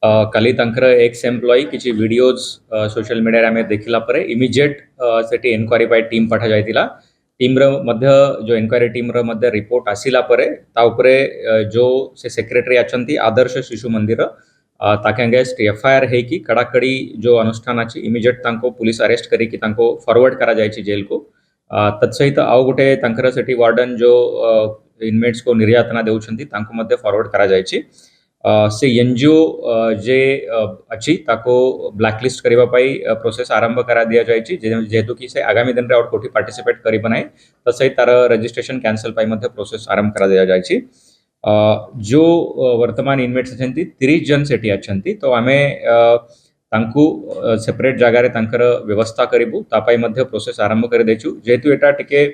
काली तांकर x employee किसी videos social media में देखला परे इमिजिएट सेठी इनक्वारी पाई टीम पठा जायतिला टीम रो मध्य जो इनक्वारी टीम रो मध्य रिपोर्ट आसिला परे ता उपरे जो से सेक्रेटरी अछंती आदर्श शिशु मंदिर ताके अगेंस्ट एफआईआर है कि कड़ाकड़ी जो अनुष्ठान अछि इमिजिएट तांको पुलिस अरेस्ट करी कि तांको फॉरवर्ड करा जायछि जेल को तत्सहित आउ गोटे तांकर सेठी वार्डन जो इनमेट्स को निर्यातना देउछंती तांको मध्य फॉरवर्ड करा जायछि से एनजीओ जे अच्छी ताको ब्लैकलिस्ट करबा पाई प्रोसेस आरंभ करा दिया जायछि जेहेतु कि से आगामी दिन रे और कोठी पार्टिसिपेट करिब नै तसै तार रजिस्ट्रेशन कैंसल पाई मध्ये प्रोसेस आरंभ करा दिया जायछि जो वर्तमान इनमेट्स अछंती 30 जन सेठी अछंती तो आमे तांकु सेपरेट जगह रे तांकर व्यवस्था करिबु तापाई मध्ये प्रोसेस आरंभ कर देछु जेहेतु एटा टिके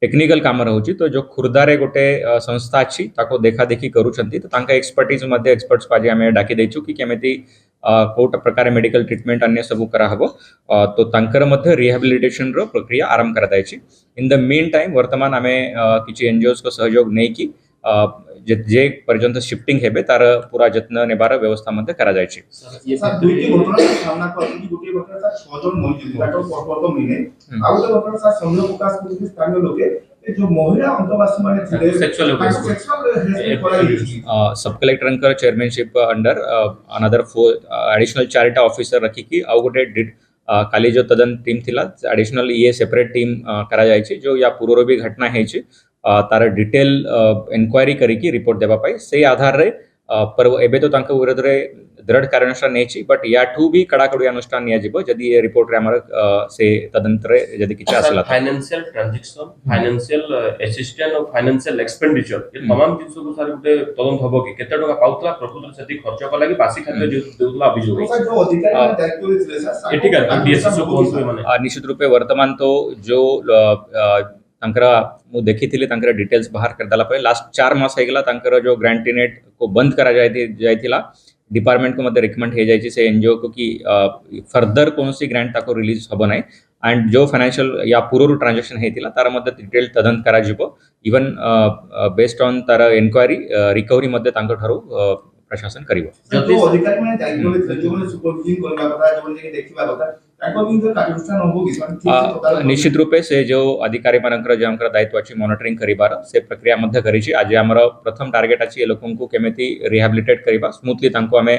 टेक्निकल काम रहउची तो जो खुर्दारे गोटे संस्था अच्छी ताको देखा देखी करूछंती तो तांका एक्सपर्टीज मध्ये एक्सपर्ट्स पाजे हमें डाकी देछु कि केमेती कोट प्रकार मेडिकल ट्रीटमेंट अन्य सब करा हबो तो तांकर मध्ये रिहैबिलिटेशन रो प्रक्रिया आरंभ करा दायछि इन द मीन टाइम वर्तमान हमें किछि एनजीओस को सहयोग नै कि जे पर्यंत शिफ्टिंग हेबे तार पूरा जत्न नेबार व्यवस्था मध्ये करा जायछि सर दुईटी घटना सामना करछि गोटे घटना सर 6 जन मरि ताको प्रथम मिने आ गोटे घटना सर संदेह प्रकाश करछि स्थानीय लोके जो महिला अंतवासी माने थिले सेक्सुअल सब कलेक्टर का चेयरमैनशिप अंडर अनदर 4 एडिशनल चारिटा ऑफिसर रखी कि आ गोटे काली जो तदन टीम थिला एडिशनल ये सेपरेट टीम करा जायछि जो या पूर्व भी घटना हेछि तार डिटेल इंक्वायरी करिकी रिपोर्ट देबा पाई से आधार रे पर एबे तो तांका विरोध रे दृढ़ कार्यानुष्ठान नेछि बट या ठू भी कड़ाकड़ी अनुष्ठान निया जिवो जदी ये रिपोर्ट रे हमर से तदंतर जदी किछ आसला फाइनेंशियल ट्रांजैक्शन फाइनेंशियल असिस्टेंट और फाइनेंशियल एक्सपेंडिचर ये तमाम जिंस को सारे गुटे तदंत हबो कि केते टका पाउतला प्रकृति सेति खर्च कला कि बासी खाद्य देउतला अभियोग सर जो अधिकारी दायित्व दिले सर एटिकल डीएसएस को माने निश्चित रूपे वर्तमान तो जो तांकरा मु देखी थिले तांकरा डिटेल्स बाहर कर दला परे लास्ट 4 मास हेगला तांकर जो ग्रांटिनेट को बंद करा जायतिला डिपार्टमेंट को मध्ये रिकमेंड हे जायछि से एनजीओ को कि फर्दर कोनसी ग्रांट ताको रिलीज हबो नै एंड जो फाइनेंशियल या पूर्व ट्रांजैक्शन हेतिला तार मध्ये डिटेल तदंत करा जिवो इवन बेस्ड ऑन तार इंक्वायरी रिकवरी मध्ये तांको ठरो प्रशासन करिवो जो अधिकारी माने दायित्व दिले जो माने सुपरविजन करबा कथा जो माने देखिबा कथा ताको बिंदु कार्यानुष्ठान होबो कि निश्चित रूपे से जो अधिकारी मानकर जे हमकर दायित्व अछि मॉनिटरिंग करिबार से प्रक्रिया मध्ये करिछि आज हमर प्रथम टार्गेट अछि ए लोकन को केमेति रिहैबिलिटेट करिबा स्मूथली तांको हमें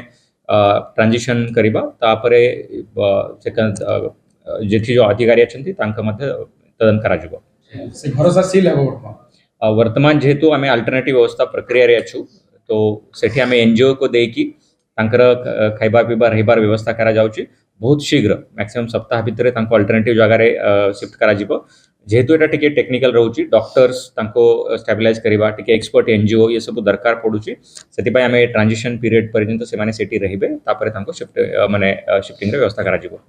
ट्रांजिशन करिबा तापरे सेकंड जेठी जो अधिकारी अछंती तांका मध्ये तदन करा जिवो से भरोसा सील है वर्तमान जेहेतु हमें अल्टरनेटिव व्यवस्था प्रक्रिया रे अछु तो सेठी हमें एनजीओ को देकी तांकर खाइबा पीबा रहिबार व्यवस्था करा जाउची बहुत शीघ्र मैक्सिमम सप्ताह भितर तांको अल्टरनेटिव जगह रे शिफ्ट करा जिवो जेहेतु एटा टिके टेक्निकल रहउची डॉक्टर्स तांको स्टेबलाइज करिबा टिके एक्सपर्ट एनजीओ ये सब दरकार पडुची सेति पय हमें ट्रांजिशन पीरियड पर्यंत से माने सेठी रहिबे तापरे तांको शिफ्ट माने शिफ्टिंग रे व्यवस्था करा जिवो।